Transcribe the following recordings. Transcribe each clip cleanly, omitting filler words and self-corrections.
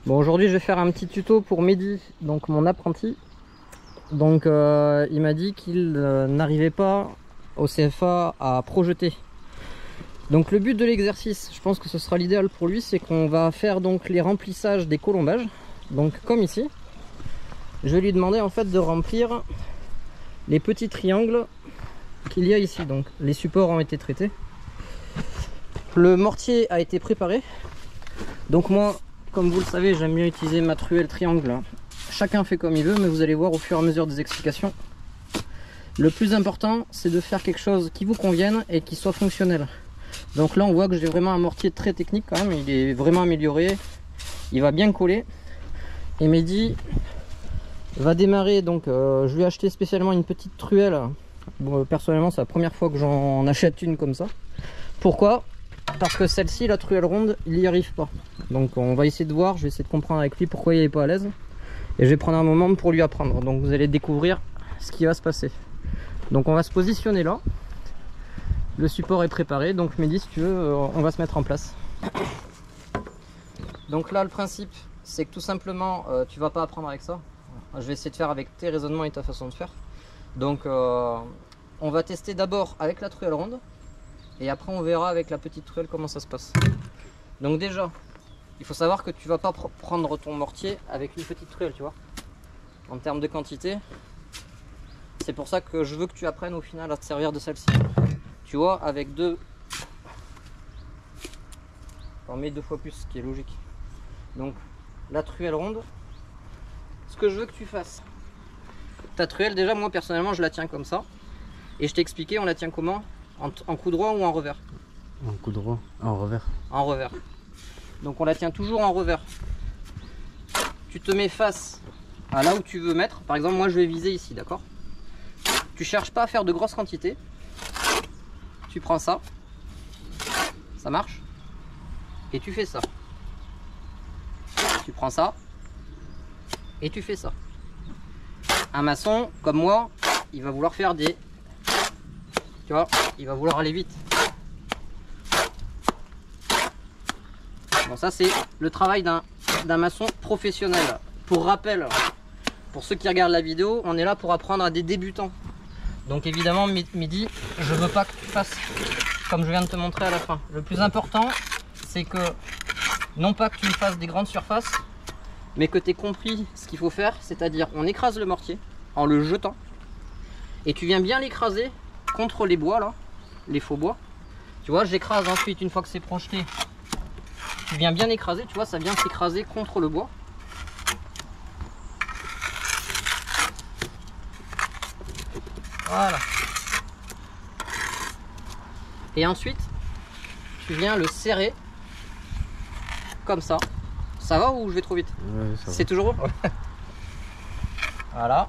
Bon, aujourd'hui je vais faire un petit tuto pour Mehdi, donc mon apprenti. Donc il m'a dit qu'il n'arrivait pas au CFA à projeter. Donc le but de l'exercice, je pense que ce sera l'idéal pour lui, c'est qu'on va faire donc les remplissages des colombages. Donc comme ici, je vais lui demander en fait de remplir les petits triangles qu'il y a ici. Donc les supports ont été traités. Le mortier a été préparé. Donc moi, comme vous le savez, j'aime bien utiliser ma truelle triangle. Chacun fait comme il veut, mais vous allez voir au fur et à mesure des explications. Le plus important, c'est de faire quelque chose qui vous convienne et qui soit fonctionnel. Donc là, on voit que j'ai vraiment un mortier très technique quand même. Il est vraiment amélioré. Il va bien coller. Et Mehdi va démarrer. Donc je lui ai acheté spécialement une petite truelle. Bon, personnellement, c'est la première fois que j'en achète une comme ça. Pourquoi ? Parce que celle-ci, la truelle ronde, il n'y arrive pas. Donc on va essayer de voir, je vais essayer de comprendre avec lui pourquoi il n'est pas à l'aise. Et je vais prendre un moment pour lui apprendre. Donc vous allez découvrir ce qui va se passer. Donc on va se positionner là. Le support est préparé. Donc Mehdi, si tu veux, on va se mettre en place. Donc là, le principe, c'est que tout simplement, tu vas pas apprendre avec ça. Je vais essayer de faire avec tes raisonnements et ta façon de faire. Donc on va tester d'abord avec la truelle ronde. Et après on verra avec la petite truelle comment ça se passe. Donc déjà, il faut savoir que tu vas pas prendre ton mortier avec une petite truelle, tu vois. En termes de quantité, c'est pour ça que je veux que tu apprennes au final à te servir de celle-ci. Tu vois, avec deux, on met 2 fois plus, ce qui est logique. Donc la truelle ronde, ce que je veux que tu fasses, ta truelle, déjà moi personnellement je la tiens comme ça. Et je t'ai expliqué, on la tient comment ? En coup droit ou en revers? En coup droit, en revers. En revers. Donc on la tient toujours en revers. Tu te mets face à là où tu veux mettre. Par exemple, moi je vais viser ici, d'accord? Tu cherches pas à faire de grosses quantités. Tu prends ça. Ça marche. Et tu fais ça. Tu prends ça. Et tu fais ça. Un maçon, comme moi, il va vouloir faire des... Tu vois, il va vouloir aller vite. Bon, ça c'est le travail d'un maçon professionnel. Pour rappel, pour ceux qui regardent la vidéo, on est là pour apprendre à des débutants. Donc évidemment, Mehdi, je veux pas que tu fasses comme je viens de te montrer à la fin. Le plus important, c'est que non pas que tu fasses des grandes surfaces, mais que tu aies compris ce qu'il faut faire, c'est-à-dire on écrase le mortier en le jetant et tu viens bien l'écraser contre les bois là, les faux bois. Tu vois, j'écrase ensuite une fois que c'est projeté. Tu viens bien écraser, tu vois, ça vient s'écraser contre le bois. Voilà. Et ensuite, tu viens le serrer comme ça. Ça va ou je vais trop vite? Ouais, ça va. C'est toujours bon. Voilà.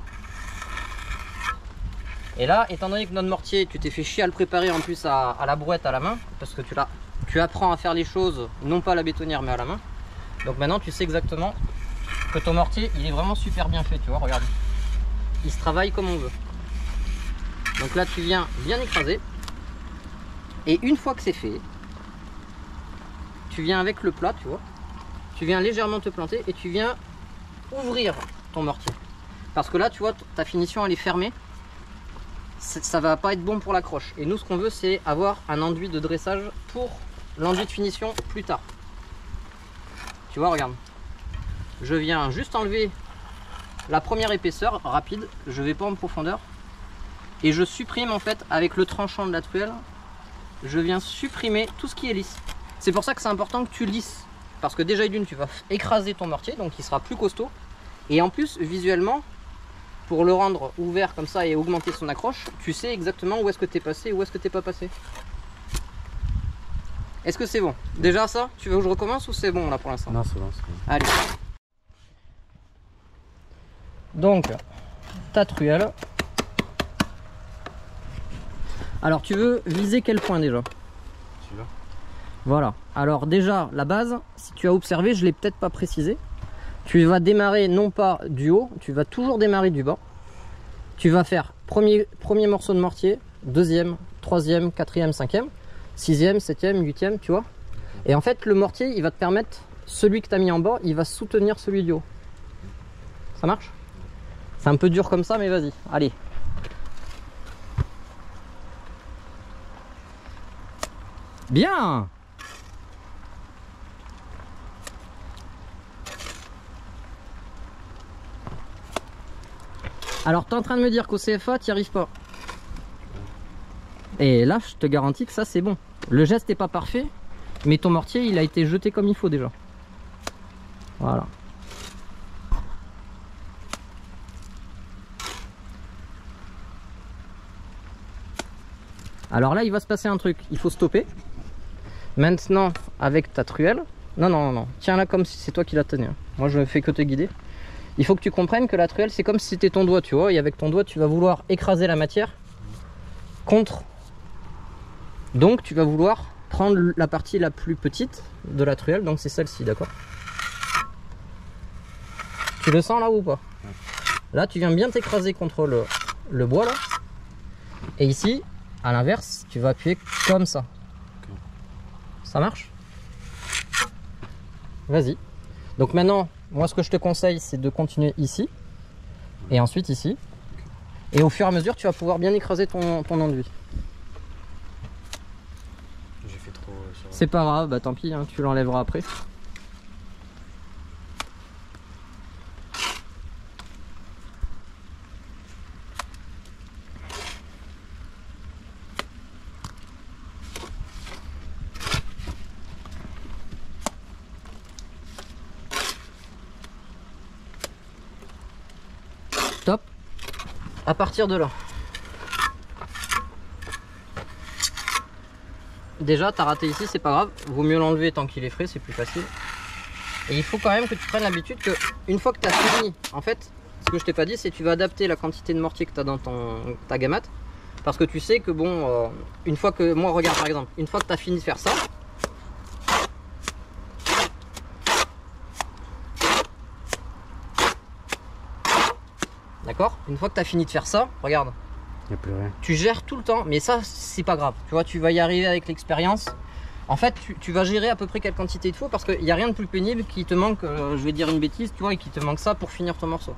Et là, étant donné que notre mortier, tu t'es fait chier à le préparer en plus à la brouette à la main, parce que tu apprends à faire les choses, non pas à la bétonnière, mais à la main. Donc maintenant, tu sais exactement que ton mortier, il est vraiment super bien fait, tu vois, regarde. Il se travaille comme on veut. Donc là, tu viens bien écraser. Et une fois que c'est fait, tu viens avec le plat, tu vois. Tu viens légèrement te planter et tu viens ouvrir ton mortier. Parce que là, tu vois, ta finition, elle est fermée. Ça va pas être bon pour l'accroche. Et nous, ce qu'on veut, c'est avoir un enduit de dressage pour l'enduit de finition plus tard. Tu vois, regarde. Je viens juste enlever la première épaisseur rapide. Je vais pas en profondeur. Et je supprime en fait avec le tranchant de la truelle. Je viens supprimer tout ce qui est lisse. C'est pour ça que c'est important que tu lisses. Parce que déjà d'une, tu vas écraser ton mortier, donc il sera plus costaud. Et en plus, visuellement, pour le rendre ouvert comme ça et augmenter son accroche, tu sais exactement où est-ce que tu es passé et où est-ce que tu n'es pas passé. Est-ce que c'est bon? Déjà ça, tu veux que je recommence ou c'est bon là pour l'instant? Non, c'est bon, c'est bon. Allez. Donc, ta truelle. Alors tu veux viser quel point déjà? Celui-là. Voilà. Alors déjà, la base, si tu as observé, je ne l'ai peut-être pas précisé. Tu vas démarrer non pas du haut, tu vas toujours démarrer du bas. Tu vas faire premier morceau de mortier, deuxième, troisième, quatrième, cinquième, sixième, septième, huitième, tu vois. Et en fait, le mortier, il va te permettre celui que tu as mis en bas, il va soutenir celui du haut. Ça marche? C'est un peu dur comme ça, mais vas-y, allez. Bien! Alors, tu es en train de me dire qu'au CFA, tu n'y arrives pas. Et là, je te garantis que ça, c'est bon. Le geste n'est pas parfait, mais ton mortier, il a été jeté comme il faut déjà. Voilà. Alors là, il va se passer un truc. Il faut stopper. Maintenant, avec ta truelle... Non, non, non. Tiens-la comme si c'est toi qui la tenais. Moi, je ne fais que te guider. Il faut que tu comprennes que la truelle, c'est comme si c'était ton doigt, tu vois. Et avec ton doigt, tu vas vouloir écraser la matière contre. Donc, tu vas vouloir prendre la partie la plus petite de la truelle. Donc, c'est celle-ci, d'accord? Tu le sens là ou pas? Là, tu viens bien t'écraser contre le bois, là. Et ici, à l'inverse, tu vas appuyer comme ça. Ça marche? Vas-y. Donc maintenant, moi ce que je te conseille, c'est de continuer ici. Et ensuite ici. Et au fur et à mesure, tu vas pouvoir bien écraser ton enduit. J'ai fait trop... C'est pas grave, bah tant pis, hein, tu l'enlèveras après. Top. À partir de là, déjà t'as raté ici, c'est pas grave, vaut mieux l'enlever tant qu'il est frais, c'est plus facile. Et il faut quand même que tu prennes l'habitude que une fois que tu as fini, en fait, ce que je t'ai pas dit, c'est que tu vas adapter la quantité de mortier que tu as dans ta gamate, parce que tu sais que bon, une fois que, moi regarde par exemple, une fois que tu as fini de faire ça, d'accord? Une fois que tu as fini de faire ça, regarde. Il n'y a plus rien. Tu gères tout le temps, mais ça, c'est pas grave. Tu vois, tu vas y arriver avec l'expérience. En fait, tu vas gérer à peu près quelle quantité il faut parce qu'il n'y a rien de plus pénible qui te manque, je vais dire une bêtise, tu vois, et qui te manque ça pour finir ton morceau.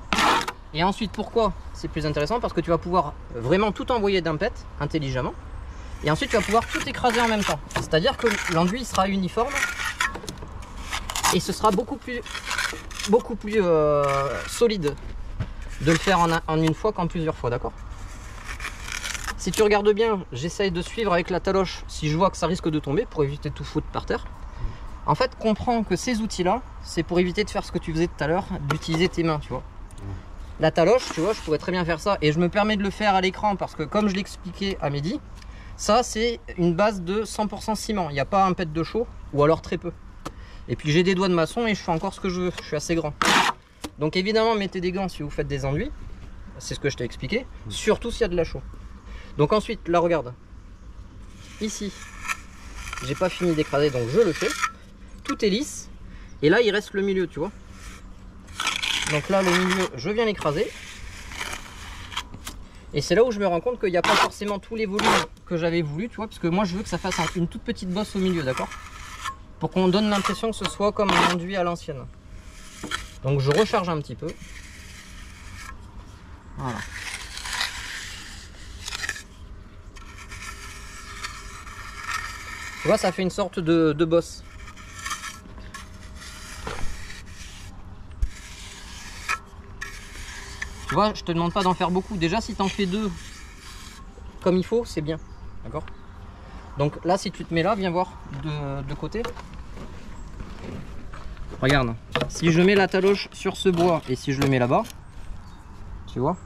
Et ensuite, pourquoi c'est plus intéressant? Parce que tu vas pouvoir vraiment tout envoyer d'un pet, intelligemment. Et ensuite, tu vas pouvoir tout écraser en même temps. C'est-à-dire que l'enduit sera uniforme et ce sera beaucoup plus solide de le faire en une fois qu'en plusieurs fois, d'accord? Si tu regardes bien, j'essaye de suivre avec la taloche si je vois que ça risque de tomber pour éviter de tout foutre par terre. En fait, comprends que ces outils-là, c'est pour éviter de faire ce que tu faisais tout à l'heure, d'utiliser tes mains, tu vois. La taloche, tu vois, je pourrais très bien faire ça et je me permets de le faire à l'écran parce que comme je l'expliquais à Mehdi, ça c'est une base de 100% ciment, il n'y a pas un pet de chaux ou alors très peu. Et puis j'ai des doigts de maçon et je fais encore ce que je veux, je suis assez grand. Donc évidemment, mettez des gants si vous faites des enduits, c'est ce que je t'ai expliqué, surtout s'il y a de la chaux. Donc ensuite, là regarde, ici, j'ai pas fini d'écraser donc je le fais, tout est lisse, et là il reste le milieu, tu vois. Donc là le milieu, je viens l'écraser, et c'est là où je me rends compte qu'il n'y a pas forcément tous les volumes que j'avais voulu, tu vois, parce que moi je veux que ça fasse une toute petite bosse au milieu, d'accord, pour qu'on donne l'impression que ce soit comme un enduit à l'ancienne. Donc je recharge un petit peu, voilà. Tu vois, ça fait une sorte de bosse. Tu vois, je te demande pas d'en faire beaucoup. Déjà, si tu en fais deux comme il faut, c'est bien. D'accord? Donc là, si tu te mets là, viens voir de côté. Regarde. Si je mets la taloche sur ce bois et si je le mets là-bas, tu vois?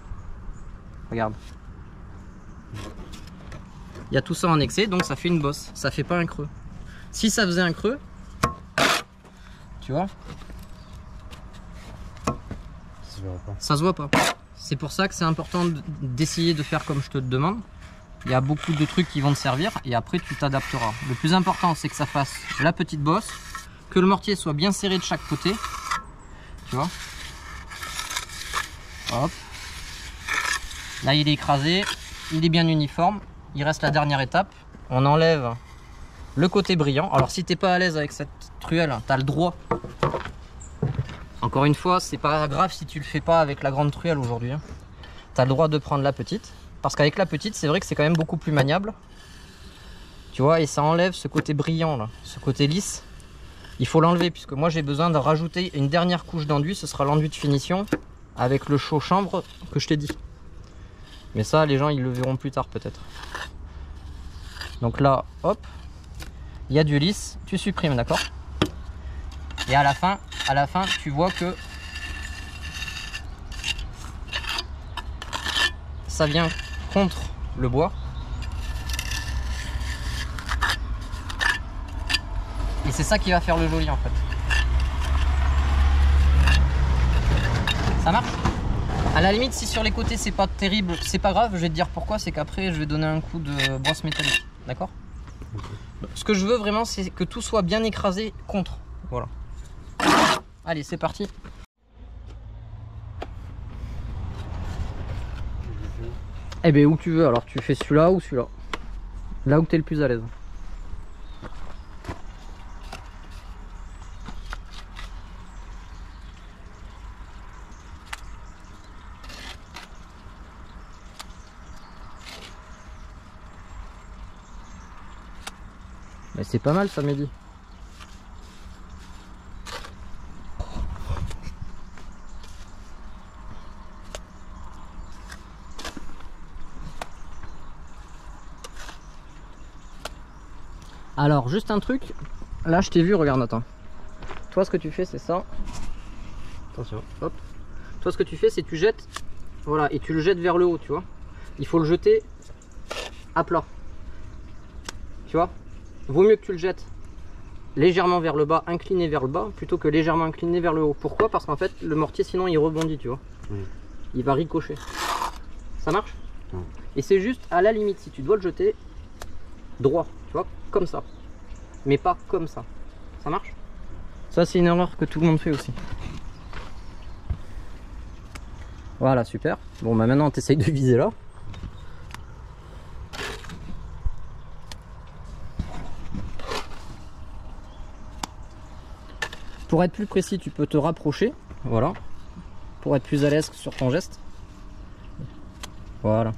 Regarde. Il y a tout ça en excès, donc ça fait une bosse. Ça fait pas un creux. Si ça faisait un creux, tu vois, ça se voit pas. C'est pour ça que c'est important d'essayer de faire comme je te demande. Il y a beaucoup de trucs qui vont te servir et après tu t'adapteras. Le plus important, c'est que ça fasse la petite bosse, que le mortier soit bien serré de chaque côté. Tu vois. Hop. Là, il est écrasé, il est bien uniforme. Il reste la dernière étape, on enlève le côté brillant. Alors si t'es pas à l'aise avec cette truelle, tu as le droit. Encore une fois, c'est pas grave si tu le fais pas avec la grande truelle aujourd'hui. Hein. Tu as le droit de prendre la petite. Parce qu'avec la petite, c'est vrai que c'est quand même beaucoup plus maniable. Tu vois, et ça enlève ce côté brillant, là, ce côté lisse. Il faut l'enlever, puisque moi j'ai besoin de rajouter une dernière couche d'enduit. Ce sera l'enduit de finition avec le chaud chambre que je t'ai dit. Mais ça, les gens, ils le verront plus tard peut-être. Donc là, hop, il y a du lisse, tu supprimes, d'accord? Et à la fin, tu vois que ça vient contre le bois. Et c'est ça qui va faire le joli en fait. Ça marche? À la limite, si sur les côtés c'est pas terrible, c'est pas grave, je vais te dire pourquoi, c'est qu'après je vais donner un coup de brosse métallique, d'accord? Ce que je veux vraiment, c'est que tout soit bien écrasé contre, voilà. Allez, c'est parti. Eh ben où tu veux, alors tu fais celui-là ou celui-là. Là où tu es le plus à l'aise. Mais c'est pas mal ça, Mehdi. Alors, juste un truc. Là, je t'ai vu, regarde, attends. Toi, ce que tu fais, c'est ça. Attention, hop. Toi, ce que tu fais, c'est tu jettes. Voilà, et tu le jettes vers le haut, tu vois. Il faut le jeter à plat. Tu vois. Vaut mieux que tu le jettes légèrement vers le bas, incliné vers le bas, plutôt que légèrement incliné vers le haut. Pourquoi? Parce qu'en fait, le mortier, sinon, il rebondit, tu vois. Il va ricocher. Ça marche? Et c'est juste, à la limite, si tu dois le jeter, droit, tu vois, comme ça. Mais pas comme ça. Ça marche? Ça, c'est une erreur que tout le monde fait aussi. Voilà, super. Bon, bah maintenant, tu essayes de viser là. Pour être plus précis, tu peux te rapprocher. Voilà. Pour être plus à l'aise sur ton geste. Voilà.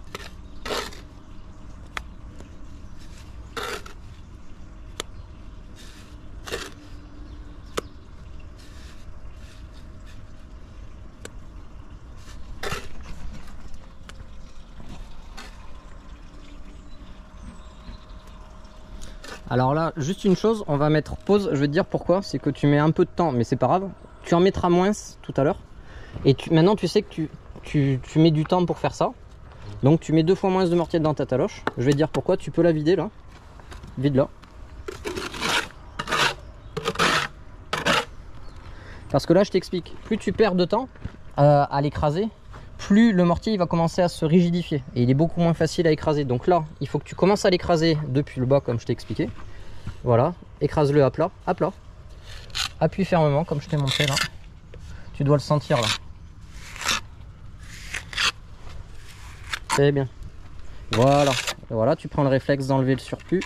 Alors là, juste une chose, on va mettre pause, je vais te dire pourquoi, c'est que tu mets un peu de temps, mais c'est pas grave. Tu en mettras moins tout à l'heure. Et maintenant tu sais que tu mets du temps pour faire ça. Donc tu mets 2 fois moins de mortier dans ta taloche. Je vais te dire pourquoi, tu peux la vider là. Vide-la. Parce que là je t'explique, plus tu perds de temps à l'écraser, plus le mortier il va commencer à se rigidifier et il est beaucoup moins facile à écraser. Donc là, il faut que tu commences à l'écraser depuis le bas comme je t'ai expliqué. Voilà, écrase-le à plat, appuie fermement comme je t'ai montré là. Tu dois le sentir là. C'est bien. Voilà, et voilà, tu prends le réflexe d'enlever le surplus.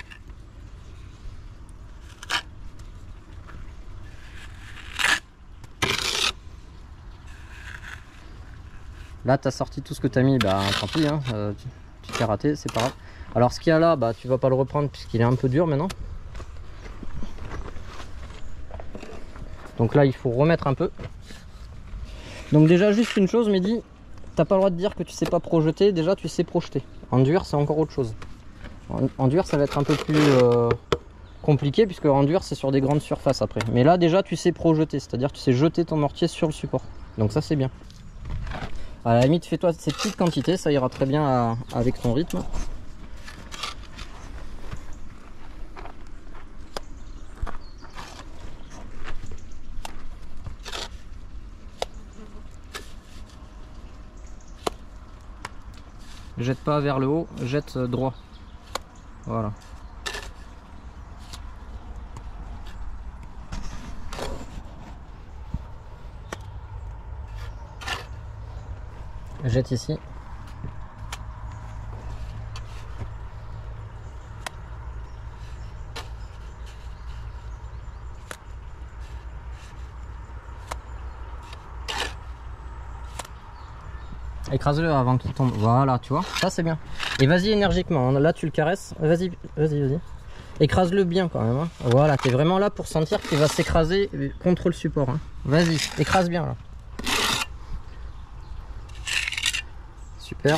Là, tu as sorti tout ce que tu as mis, bah tant pis, hein, tu t'es raté, c'est pas grave. Alors, ce qu'il y a là, bah tu vas pas le reprendre puisqu'il est un peu dur maintenant. Donc là, il faut remettre un peu. Donc déjà, juste une chose, Mehdi, t'as pas le droit de dire que tu sais pas projeter, déjà tu sais projeter. Enduire, c'est encore autre chose. Enduire, ça va être un peu plus compliqué puisque enduire, c'est sur des grandes surfaces après. Mais là, déjà, tu sais projeter, c'est-à-dire tu sais jeter ton mortier sur le support. Donc ça, c'est bien. À la limite, fais-toi ces petites quantités, ça ira très bien avec ton rythme. Jette pas vers le haut, jette droit. Voilà. Jette ici. Écrase-le avant qu'il tombe. Voilà, tu vois, ça c'est bien. Et vas-y énergiquement, là tu le caresses. Vas-y, vas-y, vas-y. Écrase-le bien quand même. Hein. Voilà, t'es vraiment là pour sentir qu'il va s'écraser contre le support. Hein. Vas-y, écrase bien là. Super.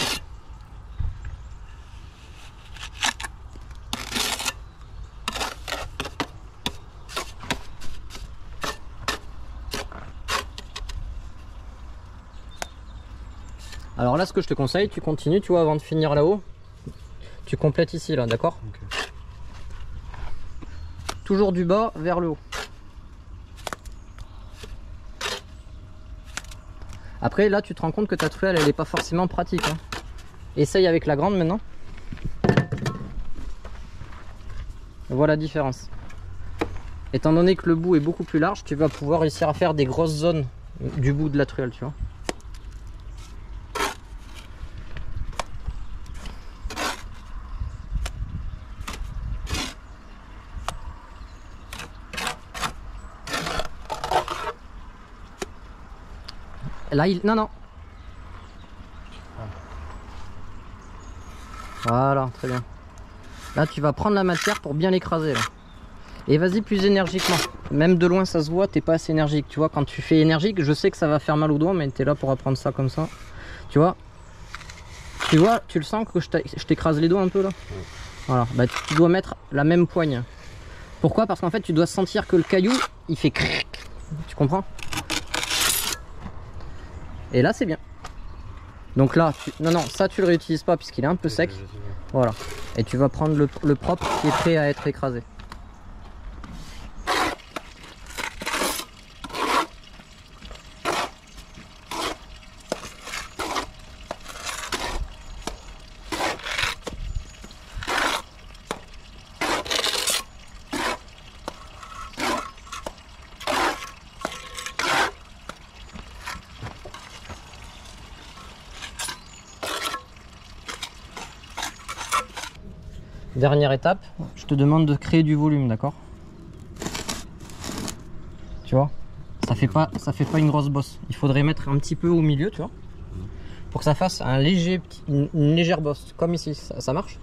Alors là, ce que je te conseille, tu continues, tu vois, avant de finir là-haut, tu complètes ici, là, d'accord? Okay. Toujours du bas vers le haut. Après, là, tu te rends compte que ta truelle, elle n'est pas forcément pratique. Hein. Essaye avec la grande maintenant. Voilà la différence. Étant donné que le bout est beaucoup plus large, tu vas pouvoir réussir à faire des grosses zones du bout de la truelle, tu vois. Là, non, non. Voilà, très bien. Là, tu vas prendre la matière pour bien l'écraser. Et vas-y plus énergiquement. Même de loin, ça se voit, t'es pas assez énergique. Tu vois, quand tu fais énergique, je sais que ça va faire mal aux doigts, mais t'es là pour apprendre ça comme ça. Tu vois, tu le sens que je t'écrase les doigts un peu là. Voilà, bah, tu dois mettre la même poigne. Pourquoi? Parce qu'en fait, tu dois sentir que le caillou, il fait cric. Tu comprends? Et là c'est bien. Donc là, non, ça tu le réutilises pas puisqu'il est un peu sec. Voilà. Et tu vas prendre le propre qui est prêt à être écrasé. Dernière étape, je te demande de créer du volume, d'accord? Tu vois, ça fait pas une grosse bosse. Il faudrait mettre un petit peu au milieu, tu vois, pour que ça fasse un une légère bosse, comme ici. Ça marche.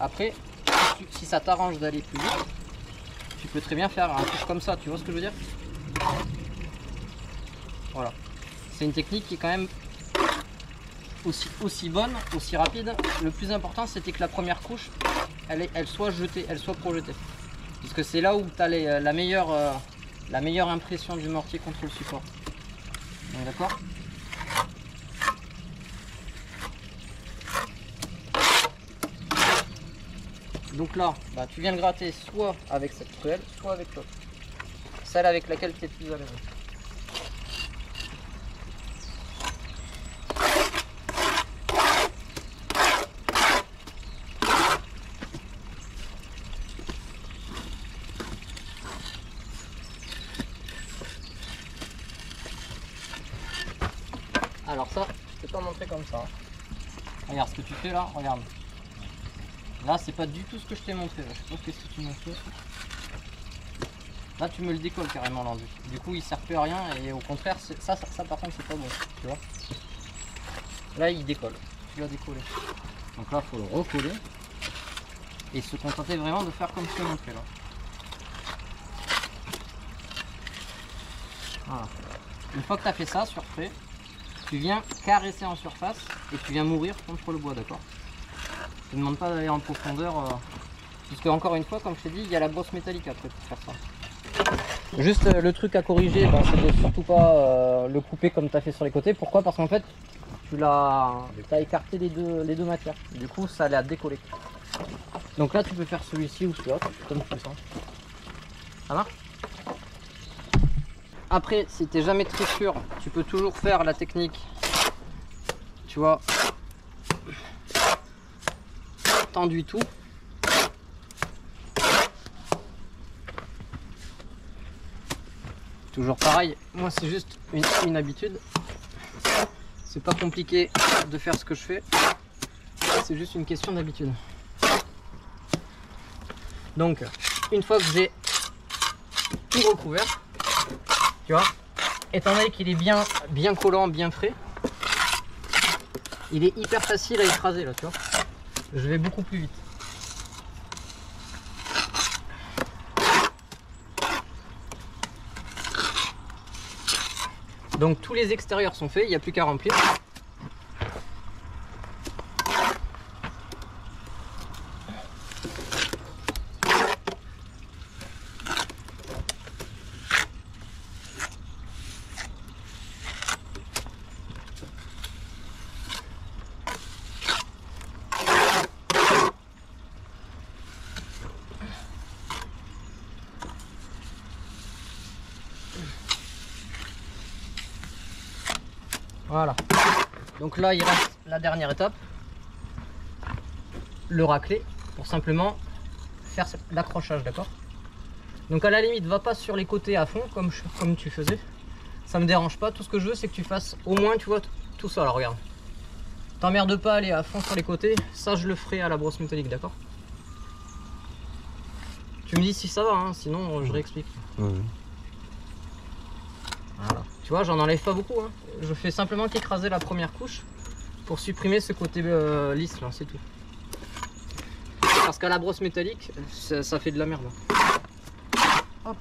Après, si ça t'arrange d'aller plus vite, tu peux très bien faire un truc comme ça. Tu vois ce que je veux dire? Voilà. C'est une technique qui est quand même aussi bonne, aussi rapide. Le plus important, c'était que la première couche, elle soit jetée, elle soit projetée. Puisque c'est là où tu as la meilleure impression du mortier contre le support. D'accord? Donc là, bah, tu viens de gratter soit avec cette truelle, soit avec l'autre. Celle avec laquelle tu es plus à l'aise. Alors ça, je peux pas montrer comme ça. Regarde ce que tu fais là, regarde. Là, c'est pas du tout ce que je t'ai montré. Là. Je sais pas qu'est-ce que tu m'as fait. Là, tu me le décolles carrément l'enduit. Du coup, il sert plus à rien et au contraire, ça par contre, c'est pas bon. Tu vois. Là, il décolle. Tu l'as décollé. Donc là, il faut le recoller et se contenter vraiment de faire comme je t'ai montré là. Voilà. Une fois que tu as fait ça sur frais, tu viens caresser en surface et tu viens mourir contre le bois, d'accord? Je ne demande pas d'aller en profondeur, puisque encore une fois, comme je t'ai dit, il y a la brosse métallique après pour faire ça. Juste le truc à corriger, ben, c'est de surtout pas le couper comme tu as fait sur les côtés. Pourquoi? Parce qu'en fait, tu as écarté les deux matières. Du coup, ça l'a décollé. Donc là, tu peux faire celui-ci ou celui-là, comme tu sens. Ça marche? Après, si tu n'es jamais très sûr, tu peux toujours faire la technique, tu vois, tendu tout. Toujours pareil, moi c'est juste une habitude. C'est pas compliqué de faire ce que je fais, c'est juste une question d'habitude. Donc, une fois que j'ai tout recouvert, tu vois, étant donné qu'il est bien collant, bien frais, il est hyper facile à écraser là, tu vois. Je vais beaucoup plus vite. Donc tous les extérieurs sont faits, il n'y a plus qu'à remplir. Voilà. Donc là, il reste la dernière étape, le racler, pour simplement faire l'accrochage, d'accord? Donc à la limite, va pas sur les côtés à fond, comme tu faisais. Ça me dérange pas. Tout ce que je veux, c'est que tu fasses au moins, tu vois, tout ça. Alors regarde. T'emmerdes pas à aller à fond sur les côtés. Ça, je le ferai à la brosse métallique, d'accord? Tu me dis si ça va, hein, sinon je réexplique. Ouais. Voilà. Tu vois, j'en enlève pas beaucoup, hein. Je fais simplement qu'écraser la première couche pour supprimer ce côté lisse là, c'est tout. Parce qu'à la brosse métallique, ça fait de la merde. Hop.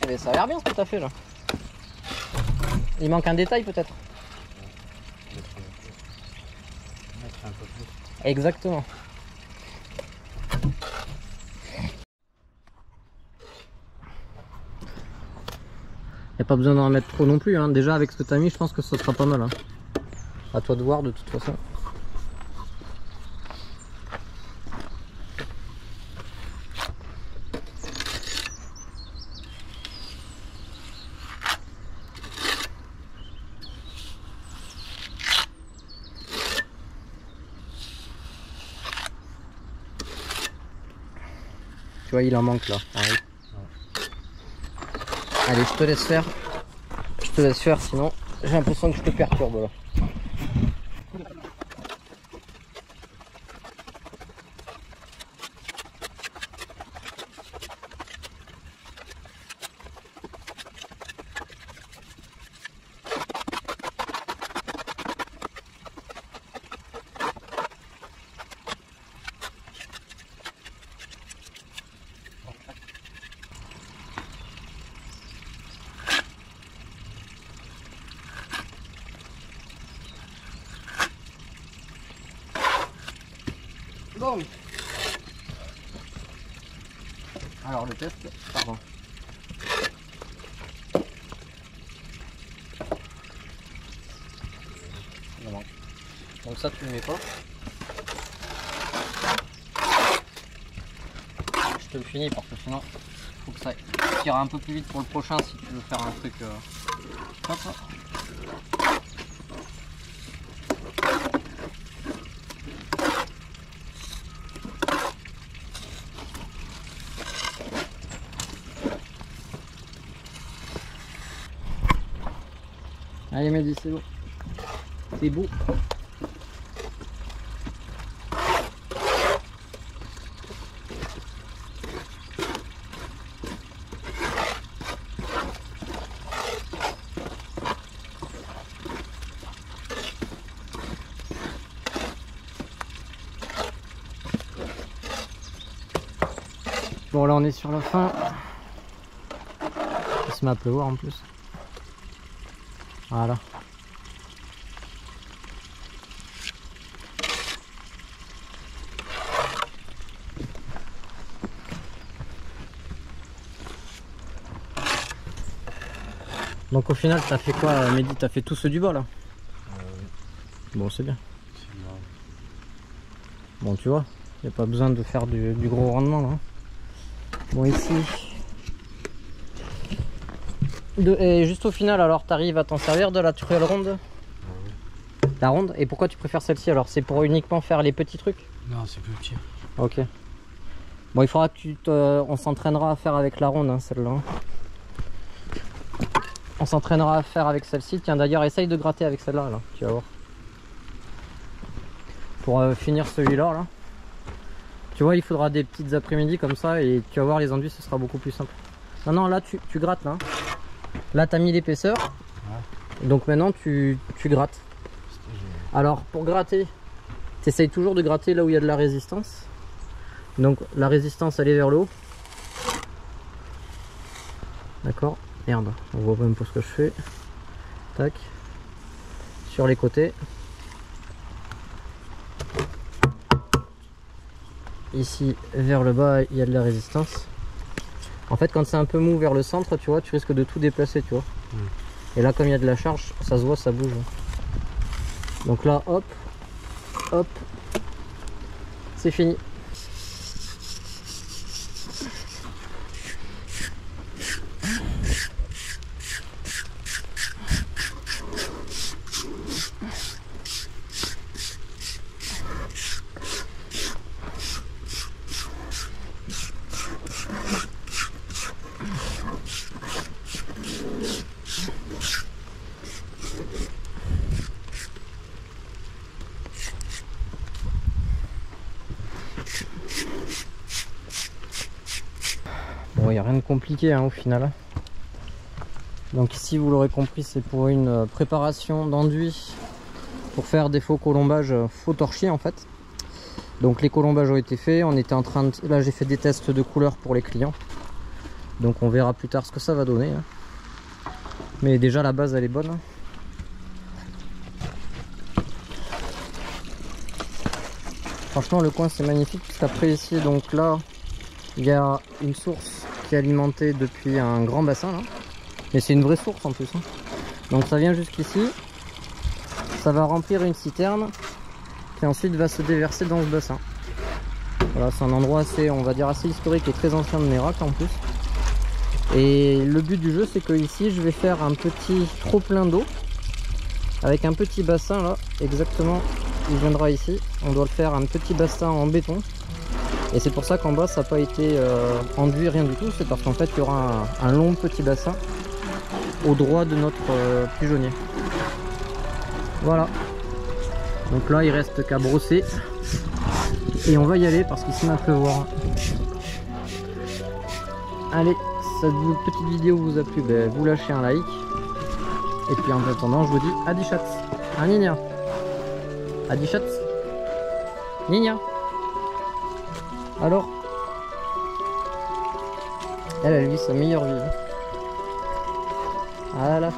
Mais ça a l'air bien ce que tu as fait là. Il manque un détail peut-être. Mettre un peu plus. Exactement. Il n'y a pas besoin d'en mettre trop non plus, hein. Déjà avec ce que tu as mis, je pense que ce sera pas mal, hein. À toi de voir de toute façon. Tu vois, il en manque là. Ah oui. Allez, je te laisse faire. Je te laisse faire, sinon j'ai l'impression que je te perturbe là. Bon. Alors le test, pardon. Voilà. Donc ça tu ne mets pas. Je te le finis parce que sinon il faut que ça tire un peu plus vite pour le prochain si tu veux faire un truc. Hop. Allez Mehdi, c'est bon. C'est beau. Bon là on est sur la fin. Il se met à pleuvoir en plus. Voilà. Donc au final t'as fait quoi Mehdi? T'as fait tout ce du bas là? Bon c'est bien. Bon tu vois, il n'y a pas besoin de faire du gros rendement là. Bon ici. Et juste au final alors t'arrives à t'en servir de la truelle ronde? La ronde? Et pourquoi tu préfères celle-ci alors? C'est pour uniquement faire les petits trucs? Non, c'est plus petit. Ok. Bon il faudra que on s'entraînera à faire avec la ronde hein, celle-là. On s'entraînera à faire avec celle-ci. Tiens d'ailleurs essaye de gratter avec celle-là là, tu vas voir. Pour finir celui-là là. Tu vois il faudra des petites après-midi comme ça et tu vas voir les enduits ce sera beaucoup plus simple. Non non là tu grattes là. Là t'as mis l'épaisseur. Ouais. Donc maintenant tu grattes. Alors pour gratter, tu essayes toujours de gratter là où il y a de la résistance. Donc la résistance elle est vers le haut. D'accord. Merde, on voit même pas ce que je fais. Tac. Sur les côtés. Ici vers le bas il y a de la résistance. En fait quand c'est un peu mou vers le centre tu vois tu risques de tout déplacer tu vois. Et là comme il y a de la charge ça se voit ça bouge. Donc là hop hop c'est fini. Bon, il n'y a rien de compliqué hein, au final. Donc ici vous l'aurez compris c'est pour une préparation d'enduit pour faire des faux colombages, faux torchis en fait. Donc les colombages ont été faits, on était en train de... Là j'ai fait des tests de couleurs pour les clients. Donc on verra plus tard ce que ça va donner. Hein. Mais déjà la base elle est bonne. Franchement le coin c'est magnifique puisqu'après ici donc là il y a une source qui est alimentée depuis un grand bassin là. Mais c'est une vraie source en plus. Hein. Donc ça vient jusqu'ici. Ça va remplir une citerne qui ensuite va se déverser dans ce bassin. Voilà, c'est un endroit assez, on va dire assez historique et très ancien de Mérac en plus. Et le but du jeu c'est que ici je vais faire un petit trop plein d'eau avec un petit bassin là, exactement il viendra ici. On doit le faire un petit bassin en béton. Et c'est pour ça qu'en bas ça n'a pas été enduit rien du tout, c'est parce qu'en fait il y aura un long petit bassin au droit de notre pigeonnier. Voilà. Donc là il reste qu'à brosser. Et on va y aller parce qu'il se met à pleuvoir. Allez, cette petite vidéo vous a plu, ben, vous lâchez un like. Et puis en attendant je vous dis à 10 chats. À Nina. À 10 chats. Nina. Alors, elle vit sa meilleure vie. Voilà.